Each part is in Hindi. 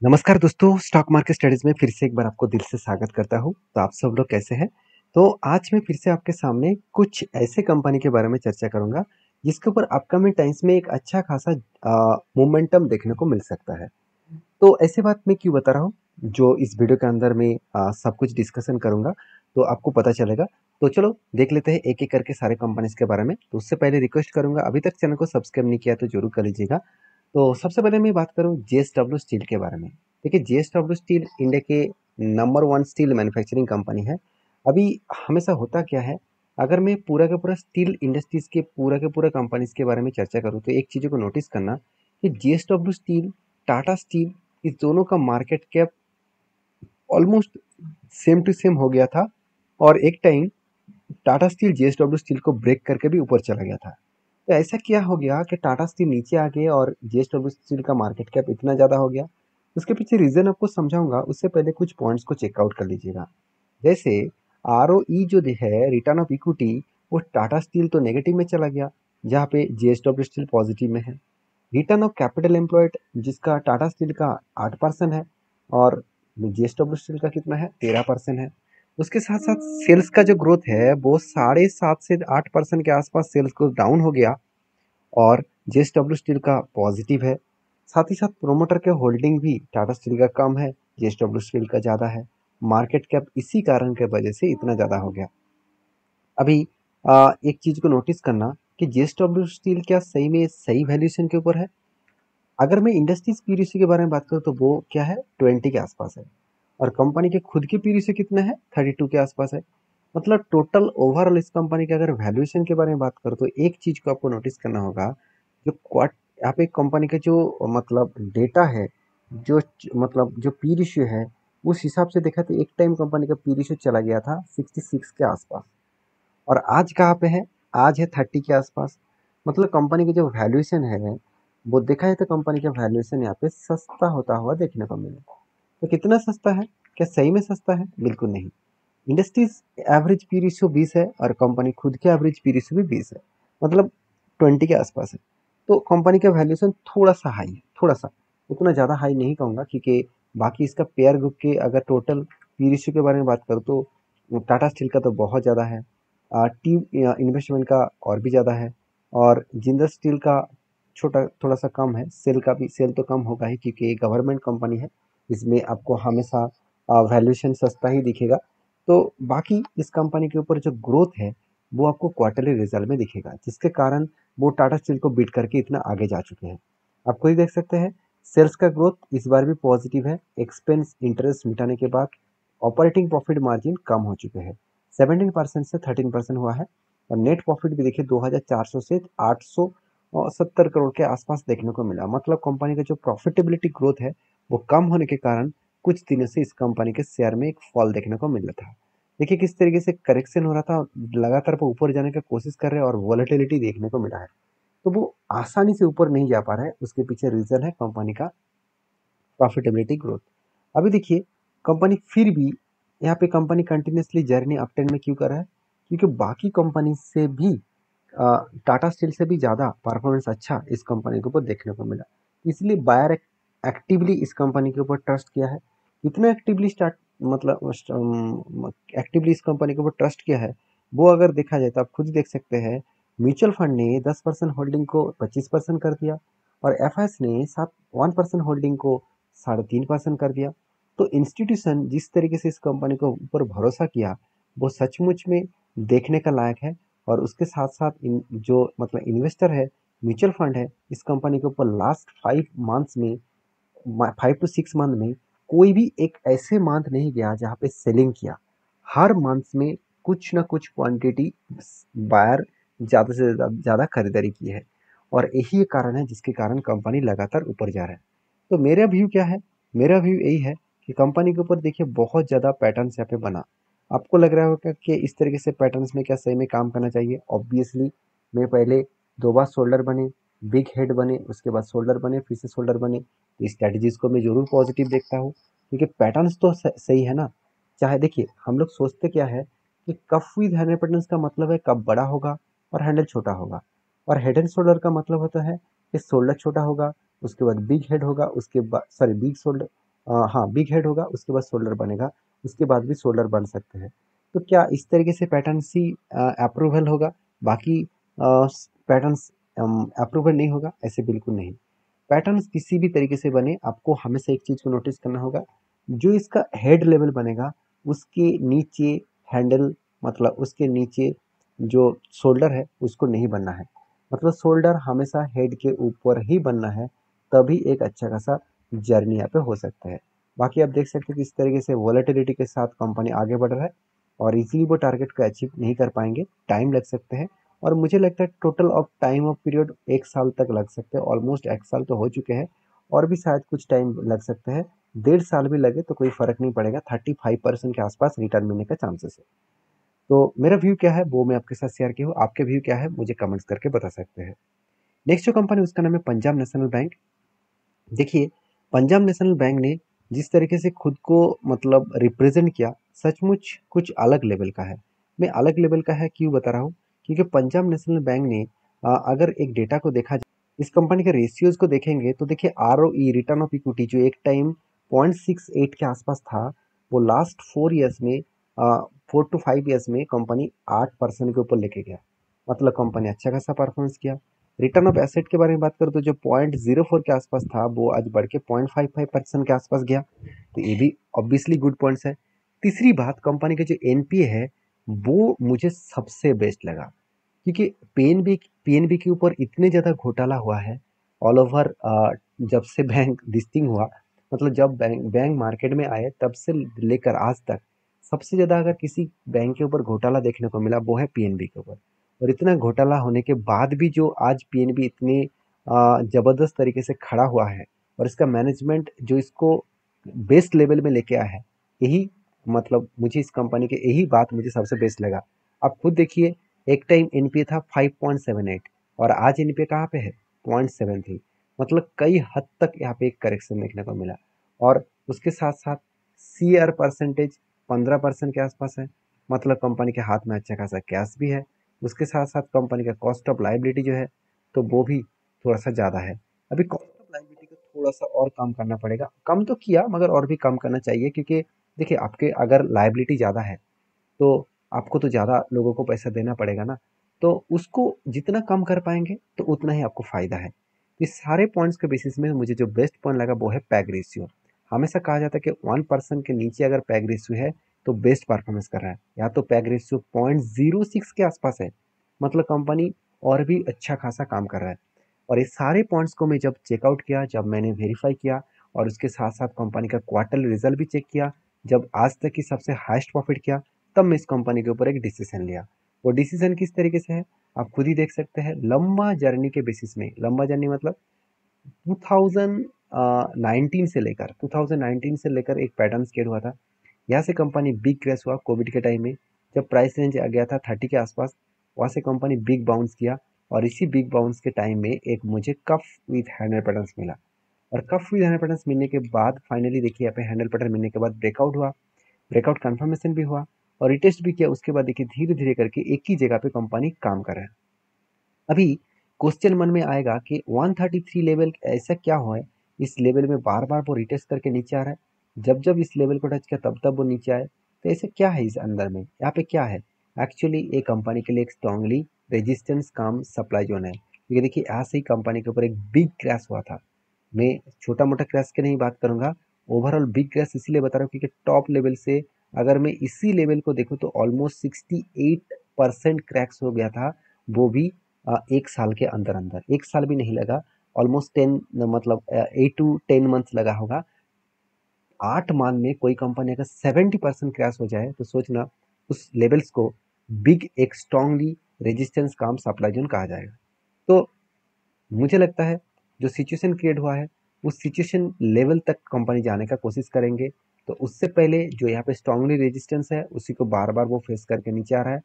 नमस्कार दोस्तों, स्टॉक मार्केट स्टडीज में फिर से एक बार आपको दिल से स्वागत करता हूँ। तो आप सब लोग कैसे हैं? तो आज मैं फिर से आपके सामने कुछ ऐसे कंपनी के बारे में चर्चा करूँगा, जिसके ऊपर अपकमिंग टाइम्स में एक अच्छा खासा मोमेंटम देखने को मिल सकता है। तो ऐसी बात मैं क्यों बता रहा हूँ, जो इस वीडियो के अंदर मैं सब कुछ डिस्कशन करूँगा, तो आपको पता चलेगा। तो चलो देख लेते हैं एक-एक करके सारे कंपनीज के बारे में। तो उससे पहले रिक्वेस्ट करूँगा, अभी तक चैनल को सब्सक्राइब नहीं किया तो ज़रूर कर लीजिएगा। तो सबसे पहले मैं बात करूँ जेएसडब्ल्यू स्टील के बारे में। देखिए जेएसडब्ल्यू स्टील इंडिया के नंबर 1 स्टील मैन्युफैक्चरिंग कंपनी है। अभी हमेशा होता क्या है, अगर मैं पूरा का पूरा स्टील इंडस्ट्रीज़ के पूरा के पूरा कंपनीज़ के बारे में चर्चा करूँ तो एक चीज़ को नोटिस करना कि जेएसडब्ल्यू स्टील, टाटा स्टील इस दोनों का market cap almost same to same हो गया था और एक time Tata steel JSW steel को ब्रेक करके भी ऊपर चला गया था। तो ऐसा क्या हो गया कि टाटा स्टील नीचे आ गए और जेएसडब्ल्यू स्टील का मार्केट कैप इतना ज़्यादा हो गया? उसके पीछे रीज़न आपको समझाऊँगा, उससे पहले कुछ पॉइंट्स को चेकआउट कर लीजिएगा। जैसे आरओई जो है रिटर्न ऑफ इक्विटी, वो टाटा स्टील तो नेगेटिव में चला गया, जहाँ पे जेएसडब्ल्यू स्टील पॉजिटिव में है। रिटर्न ऑफ कैपिटल एम्प्लॉयड जिसका टाटा स्टील का 8% है और जेएसडब्ल्यू स्टील का कितना है 13% है। उसके साथ साथ सेल्स का जो ग्रोथ है वो 7.5 से 8% के आसपास सेल्स ग्रोथ डाउन हो गया और जेएसडब्ल्यू स्टील का पॉजिटिव है। साथ ही साथ प्रोमोटर के होल्डिंग भी टाटा स्टील का कम है, जेएसडब्ल्यू स्टील का ज़्यादा है। मार्केट कैप इसी कारण के वजह से इतना ज़्यादा हो गया। अभी एक चीज़ को नोटिस करना कि जेएसडब्ल्यू स्टील क्या सही में सही वैल्यूएशन के ऊपर है? अगर मैं इंडस्ट्रीज पी रेशियो के बारे में बात करूँ तो वो क्या है 20 के आसपास है और कंपनी के खुद के पी रेशियो कितना है 32 के आसपास है। मतलब टोटल ओवरऑल इस कंपनी के अगर वैल्यूएशन के बारे में बात करूँ तो एक चीज़ को आपको नोटिस करना होगा, जो क्वार्ट यहाँ पे कंपनी के जो मतलब डेटा है, मतलब जो पी रेशियो है, उस हिसाब से देखा तो एक टाइम कंपनी का पी रेशियो चला गया था 66 के आसपास और आज कहाँ पे है? आज है 30 के आसपास। मतलब कंपनी की जो वैल्यूएशन है, वो देखा जाए तो कंपनी का वैल्यूएशन यहाँ पे सस्ता होता हुआ देखने को मिला। तो कितना सस्ता है? क्या सही में सस्ता है? बिल्कुल नहीं। इंडस्ट्रीज एवरेज पी रेशियो 20 है और कंपनी खुद के एवरेज पी रेशियो भी 20 है, मतलब 20 के आसपास है। तो कंपनी का वैल्यूएशन थोड़ा सा हाई है, थोड़ा सा, उतना ज़्यादा हाई नहीं कहूँगा क्योंकि बाकी इसका पेयर ग्रुप के अगर टोटल पी रेशियो के बारे में बात करूँ तो टाटा स्टील का तो बहुत ज़्यादा है, टीम इन्वेस्टमेंट का और भी ज़्यादा है और जिंदल स्टील का छोटा थोड़ा सा कम है, सेल का भी सेल तो कम होगा ही क्योंकि ये गवर्नमेंट कंपनी है, इसमें आपको हमेशा वैल्यूएशन सस्ता ही दिखेगा। तो बाकी इस कंपनी के ऊपर जो ग्रोथ है वो आपको क्वार्टरली रिजल्ट में दिखेगा, जिसके कारण वो टाटा स्टील को बीट करके इतना आगे जा चुके हैं। आप खुद ही देख सकते हैं, सेल्स का ग्रोथ इस बार भी पॉजिटिव है, एक्सपेंस इंटरेस्ट मिटाने के बाद ऑपरेटिंग प्रॉफिट मार्जिन कम हो चुके हैं, 17% से 13% हुआ है और नेट प्रॉफिट भी देखिए 2400 से 870 करोड़ के आसपास देखने को मिला। मतलब कंपनी का जो प्रॉफिटेबिलिटी ग्रोथ है वो कम होने के कारण कुछ दिनों से इस कंपनी के शेयर में एक फॉल देखने को मिल रहा था। देखिए किस तरीके से करेक्शन हो रहा था, लगातार वो ऊपर जाने की कोशिश कर रहे हैं और वॉलेटिलिटी देखने को मिला है। तो वो आसानी से ऊपर नहीं जा पा रहा है, उसके पीछे रीजन है कंपनी का प्रॉफिटेबिलिटी ग्रोथ। अभी देखिए कंपनी फिर भी यहाँ पे कंपनी कंटिन्यूसली जर्नी अपट्रेंड में क्यों कर रहा है? क्योंकि बाकी कंपनी से भी टाटा स्टील से भी ज़्यादा परफॉर्मेंस अच्छा इस कंपनी के ऊपर देखने को मिला, इसलिए बायर एक्टिवली इस कंपनी के ऊपर ट्रस्ट किया है। इतना एक्टिवली स्टार्ट मतलब एक्टिवली इस कंपनी के ऊपर ट्रस्ट किया है, वो अगर देखा जाए तो आप खुद देख सकते हैं। म्यूचुअल फंड ने 10% होल्डिंग को 25% कर दिया और एफ ने 1% होल्डिंग को 3.5% कर दिया। तो इंस्टीट्यूशन जिस तरीके से इस कंपनी को ऊपर भरोसा किया, वो सचमुच में देखने का लायक है। और उसके साथ साथ इन जो मतलब इन्वेस्टर है, म्यूचुअल फंड है, इस कंपनी के ऊपर लास्ट 5 मंथ्स में 5 to 6 मंथ में कोई भी एक ऐसे मंथ नहीं गया जहाँ पे सेलिंग किया। हर मंथ में कुछ ना कुछ क्वांटिटी बायर ज़्यादा से ज़्यादा खरीदारी की है और यही एक कारण है जिसके कारण कंपनी लगातार ऊपर जा रहा है। तो मेरा व्यू क्या है? मेरा व्यू यही है कि कंपनी के ऊपर देखिए बहुत ज़्यादा पैटर्न्स यहाँ पे बना। आपको लग रहा होगा कि इस तरीके से पैटर्न्स में क्या सही में काम करना चाहिए? ऑब्वियसली मैं पहले 2 बार शोल्डर बने, बिग हेड बने, उसके बाद शोल्डर बने, फिर से शोल्डर बने, तो स्ट्रैटेजीज को मैं ज़रूर पॉजिटिव देखता हूँ क्योंकि पैटर्न्स तो सही है ना। चाहे देखिए हम लोग सोचते क्या है कि कफ विद हैंडल पैटर्न्स का मतलब है कप बड़ा होगा और हैंडल छोटा होगा, और हेड एंड शोल्डर का मतलब होता है कि शोल्डर छोटा होगा, उसके बाद बिग हेड होगा, उसके बाद सॉरी बिग शोल्डर, हाँ बिग हेड होगा, उसके बाद शोल्डर बनेगा, उसके बाद भी शोल्डर बन सकते हैं। तो क्या इस तरीके से पैटर्न सी अप्रूवल होगा, बाकी पैटर्न्स अप्रूवल नहीं होगा? ऐसे बिल्कुल नहीं। पैटर्न्स किसी भी तरीके से बने, आपको हमेशा एक चीज़ को नोटिस करना होगा, जो इसका हेड लेवल बनेगा उसके नीचे हैंडल, मतलब उसके नीचे जो शोल्डर है उसको नहीं बनना है। मतलब शोल्डर हमेशा हेड के ऊपर ही बनना है, तभी एक अच्छा खासा जर्नी यहाँ पे हो सकता है। बाकी आप देख सकते हैं कि इस तरीके से वॉलेटिलिटी के साथ कंपनी आगे बढ़ रहा है और इजीली वो टारगेट को अचीव नहीं कर पाएंगे, टाइम लग सकते हैं। और मुझे लगता है total of time of period 1 साल तक लग सकते हैं, ऑलमोस्ट 1 साल तो हो चुके हैं और भी शायद कुछ टाइम लग सकते हैं। 1.5 साल भी लगे तो कोई फर्क नहीं पड़ेगा, 35% के आसपास रिटर्न मिलने का चांसेस है। तो मेरा व्यू क्या है वो मैं आपके साथ शेयर किया हूँ, आपके व्यू क्या है मुझे कमेंट्स करके बता सकते हैं। नेक्स्ट जो कंपनी उसका नाम है पंजाब नेशनल बैंक। देखिए, पंजाब नेशनल बैंक ने जिस तरीके से खुद को मतलब रिप्रेजेंट किया, सचमुच कुछ अलग लेवल का है। मैं अलग लेवल का है क्यों बता रहा हूँ, क्योंकि पंजाब नेशनल बैंक ने अगर एक डेटा को देखा जाए, इस कंपनी के रेशियोज को देखेंगे तो देखिए आरओई रिटर्न ऑफ इक्विटी जो एक टाइम 0.68 के आसपास था, वो लास्ट 4 ईयर्स में 4 to 5 ईयर्स में कंपनी 8% के ऊपर लेके गया। मतलब कंपनी अच्छा खासा परफॉर्मेंस किया। रिटर्न ऑफ एसेट के बारे में बात करूँ तो जो 0.04 के आसपास था वो आज बढ़ के 0.55% के आसपास गया। तो ये भी ऑब्वियसली गुड पॉइंट्स है। तीसरी बात, कंपनी का जो एनपीए है वो मुझे सबसे बेस्ट लगा, क्योंकि पीएनबी के ऊपर इतने ज़्यादा घोटाला हुआ है ऑल ओवर, जब से बैंक लिस्टिंग हुआ, मतलब जब बैंक मार्केट में आए तब से लेकर आज तक सबसे ज़्यादा अगर किसी बैंक के ऊपर घोटाला देखने को मिला वो है पीएनबी के ऊपर। और इतना घोटाला होने के बाद भी जो आज पीएनबी इतने ज़बरदस्त तरीके से खड़ा हुआ है और इसका मैनेजमेंट जो इसको बेस्ट लेवल में लेके आया है, यही मतलब मुझे इस कंपनी के यही बात मुझे सबसे बेस्ट लगा। आप खुद देखिए, एक टाइम एनपीए था 5.78 और आज एनपीए कहाँ पे है? 0.73। मतलब कई हद तक यहाँ पे एक करेक्शन देखने को मिला। और उसके साथ साथ सीआर परसेंटेज 15% के आसपास है, मतलब कंपनी के हाथ में अच्छा खासा कैश भी है। उसके साथ साथ कंपनी का कॉस्ट ऑफ लाइबिलिटी जो है तो वो भी थोड़ा सा ज़्यादा है। अभी कॉस्ट ऑफ लाइबिलिटी को थोड़ा सा और कम करना पड़ेगा, कम तो किया मगर और भी कम करना चाहिए, क्योंकि देखिए आपके अगर लाइबिलिटी ज़्यादा है तो आपको तो ज़्यादा लोगों को पैसा देना पड़ेगा ना, तो उसको जितना कम कर पाएंगे तो उतना ही आपको फ़ायदा है। इस सारे पॉइंट्स के बेसिस में मुझे जो बेस्ट पॉइंट लगा वो है पैग रेशियो। हमेशा कहा जाता है कि 1% के नीचे अगर पैग रेशियो है तो बेस्ट परफॉर्मेंस कर रहा है, या तो पैग रेशियो 0.06 के आसपास है, मतलब कंपनी और भी अच्छा खासा काम कर रहा है। और ये सारे पॉइंट्स को मैं जब चेकआउट किया, जब मैंने वेरीफाई किया और उसके साथ साथ कंपनी का क्वार्टरली रिजल्ट भी चेक किया, जब आज तक की सबसे हाईएस्ट प्रॉफिट किया, तब मैं इस कंपनी के ऊपर एक डिसीजन लिया। वो डिसीजन किस तरीके से है आप खुद ही देख सकते हैं। लंबा जर्नी के बेसिस में, लंबा जर्नी मतलब 2019 से लेकर एक पैटर्न स्केल हुआ था। यहाँ से कंपनी बिग क्रैश हुआ कोविड के टाइम में, जब प्राइस रेंज आ गया था 30 के आसपास। वहाँ से कंपनी बिग बाउंस किया और इसी बिग बाउंस के टाइम में एक मुझे कफ विथ हैंडल पैटर्न्स मिला। और कफ विथ हैंडल पैटर्न्स मिलने के बाद फाइनली देखिए यहाँ पे हैंडल पैटर्न मिलने के बाद ब्रेकआउट हुआ, ब्रेकआउट कंफर्मेशन भी हुआ और रिटेस्ट भी किया। उसके बाद देखिए धीरे धीरे करके एक ही जगह पे कंपनी काम कर रहा है। अभी क्वेश्चन मन में आएगा कि 133 लेवल ऐसा क्या हुआ है, इस लेवल में बार बार वो रिटेस्ट करके नीचे आ रहा है, जब जब इस लेवल को टच किया तब तब वो नीचे आए। तो ऐसे क्या है इस अंदर में, यहाँ पे क्या है? एक्चुअली ये कंपनी के लिए एक स्ट्रांगली रेजिस्टेंस काम सप्लाई जोन है, क्योंकि देखिए ऐसे ही कंपनी के ऊपर एक बिग क्रैश हुआ था। मैं छोटा मोटा क्रैश की नहीं बात करूंगा, ओवरऑल बिग क्रैश इसीलिए बता रहा हूँ क्योंकि टॉप लेवल से अगर मैं इसी लेवल को देखूँ तो ऑलमोस्ट 68% क्रैक्स हो गया था। वो भी 1 साल के अंदर अंदर, 1 साल भी नहीं लगा, ऑलमोस्ट 10 मतलब 8 to 10 मंथ्स लगा होगा। 8 मान में कोई कंपनी अगर 70% क्रैश हो जाए तो सोचना उस लेवल्स को बिग एक स्ट्रांगली रेजिस्टेंस काम सप्लाई जोन कहा जाएगा। तो मुझे लगता है जो सिचुएशन क्रिएट हुआ है उस सिचुएशन लेवल तक कंपनी जाने का कोशिश करेंगे, तो उससे पहले जो यहाँ पे स्ट्रांगली रेजिस्टेंस है उसी को बार बार वो फेस करके नीचे आ रहा है।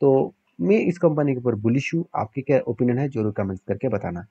तो मैं इस कंपनी के ऊपर बुलिश हूँ, आपकी क्या ओपिनियन है जरूर कमेंट करके बताना।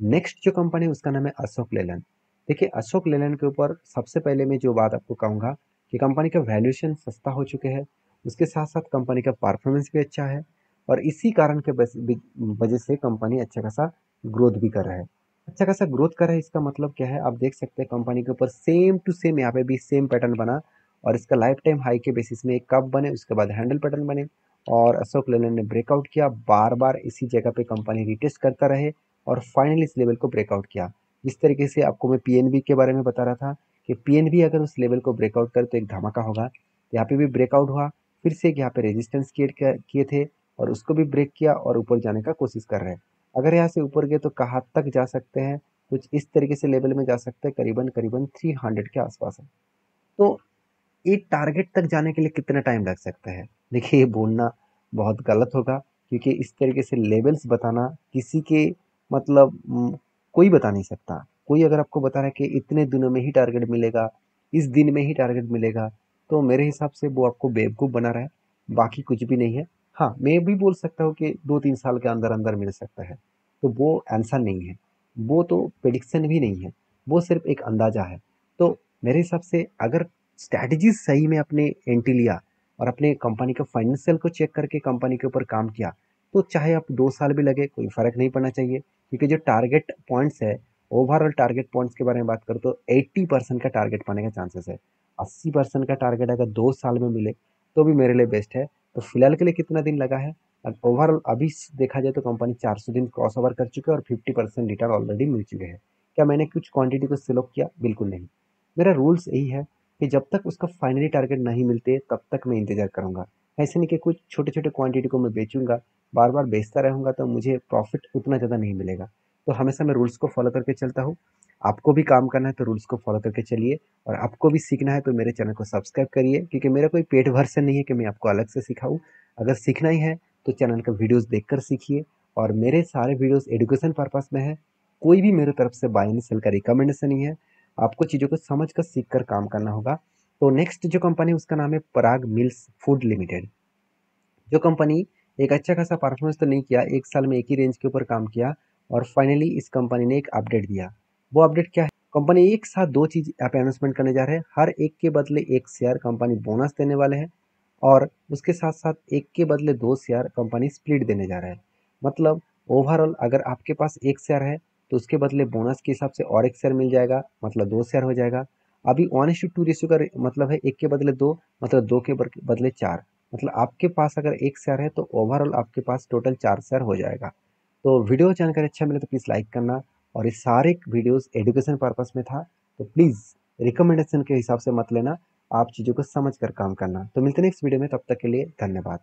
नेक्स्ट जो कंपनी है उसका नाम है अशोक लेलैंड। देखिए अशोक लेलैंड के ऊपर सबसे पहले मैं जो बात आपको कहूँगा कि कंपनी का वैल्यूएशन सस्ता हो चुके हैं, उसके साथ साथ कंपनी का परफॉर्मेंस भी अच्छा है और इसी कारण के वजह से कंपनी अच्छा खासा ग्रोथ भी कर रहा है। अच्छा खासा ग्रोथ कर रहा है। इसका मतलब क्या है, आप देख सकते हैं कंपनी के ऊपर सेम टू सेम यहाँ पे भी सेम पैटर्न बना और इसका लाइफ टाइम हाई के बेसिस में एक कप बने, उसके बाद हैंडल पैटर्न बने और अशोक लेलैंड ने ब्रेकआउट किया। बार बार इसी जगह पे कंपनी रिटेस्ट करता रहे और फाइनली इस लेवल को ब्रेकआउट किया। जिस तरीके से आपको मैं पीएनबी के बारे में बता रहा था कि पीएनबी अगर उस लेवल को ब्रेकआउट करे तो एक धमाका होगा। यहाँ पे भी ब्रेकआउट हुआ, फिर से एक यहाँ पे रेजिस्टेंस किए थे और उसको भी ब्रेक किया और ऊपर जाने का कोशिश कर रहे हैं। अगर यहाँ से ऊपर गए तो कहाँ तक जा सकते हैं, कुछ इस तरीके से लेवल में जा सकते हैं, करीबन करीबन 300 के आसपास है। तो एक टारगेट तक जाने के लिए कितना टाइम लग सकता है, देखिए ये बोलना बहुत गलत होगा क्योंकि इस तरीके से लेवल्स बताना किसी के मतलब कोई बता नहीं सकता। कोई अगर आपको बता रहा है कि इतने दिनों में ही टारगेट मिलेगा, इस दिन में ही टारगेट मिलेगा, तो मेरे हिसाब से वो आपको बेवकूफ़ बना रहा है, बाकी कुछ भी नहीं है। हाँ, मैं भी बोल सकता हूँ कि 2-3 साल के अंदर-अंदर मिल सकता है, तो वो आंसर नहीं है, वो तो प्रेडिक्शन भी नहीं है, वो सिर्फ़ एक अंदाज़ा है। तो मेरे हिसाब से अगर स्ट्रैटेजी सही में अपने एंटी लिया और अपने कंपनी के फाइनेंशियल को चेक करके कंपनी के ऊपर काम किया, तो चाहे आप 2 साल भी लगे कोई फ़र्क नहीं पड़ना चाहिए, क्योंकि जो टारगेट पॉइंट्स है, ओवरऑल टारगेट पॉइंट्स के बारे में बात करूँ तो 80% का टारगेट पाने का चांसेस है। 80% का टारगेट अगर 2 साल में मिले तो भी मेरे लिए बेस्ट है। तो फिलहाल के लिए कितना दिन लगा है, ओवरऑल अभी देखा जाए तो कंपनी 400 दिन क्रॉस ओवर कर चुके हैं और 50% रिटर्न ऑलरेडी मिल चुके हैं। क्या मैंने कुछ क्वांटिटी को सिलेक्ट किया? बिल्कुल नहीं। मेरा रूल्स यही है कि जब तक उसका फाइनली टारगेट नहीं मिलते तब तक मैं इंतज़ार करूँगा। ऐसे नहीं कि कुछ छोटे-छोटे क्वांटिटी को मैं बेचूँगा, बार-बार बेचता रहूँगा तो मुझे प्रॉफ़िट उतना ज़्यादा नहीं मिलेगा। तो हमेशा मैं रूल्स को फ़ॉलो करके चलता हूँ। आपको भी काम करना है तो रूल्स को फ़ॉलो करके चलिए और आपको भी सीखना है तो मेरे चैनल को सब्सक्राइब करिए, क्योंकि मेरा कोई पेड वर्ज़न नहीं है कि मैं आपको अलग से सिखाऊँ। अगर सीखना ही है तो चैनल का वीडियोज़ देखकर सीखिए और मेरे सारे वीडियोज़ एजुकेशन पर्पज़ में है। कोई भी मेरे तरफ से बाय एंड सेल का रिकमेंडेशन नहीं है। आपको चीज़ों को समझ कर सीख कर काम करना होगा। तो नेक्स्ट जो कंपनी उसका नाम है पराग मिल्स फूड लिमिटेड। जो कंपनी एक अच्छा खासा परफॉर्मेंस तो नहीं किया, 1 साल में एक ही रेंज के ऊपर काम किया और फाइनली इस कंपनी ने एक अपडेट दिया। वो अपडेट क्या है, कंपनी एक साथ दो चीज़ यहाँ पे अनाउंसमेंट करने जा रहे हैं। हर एक के बदले एक शेयर कंपनी बोनस देने वाले हैं और उसके साथ साथ एक के बदले 2 शेयर कंपनी स्प्लिट देने जा रहा है। मतलब ओवरऑल अगर आपके पास 1 शेयर है तो उसके बदले बोनस के हिसाब से और 1 शेयर मिल जाएगा, मतलब 2 शेयर हो जाएगा। अभी 1:2 रेशियो का मतलब है, एक के बदले दो मतलब दो के बदले चार। मतलब आपके पास अगर 1 शेयर है तो ओवरऑल आपके पास टोटल 4 शेयर हो जाएगा। तो वीडियो जानकर अच्छा मिले तो प्लीज़ लाइक करना और ये सारे वीडियोस एजुकेशन पर्पस में था, तो प्लीज़ रिकमेंडेशन के हिसाब से मत लेना, आप चीज़ों को समझ कर काम करना। तो मिलते हैं नेक्स्ट वीडियो में, तब तक के लिए धन्यवाद।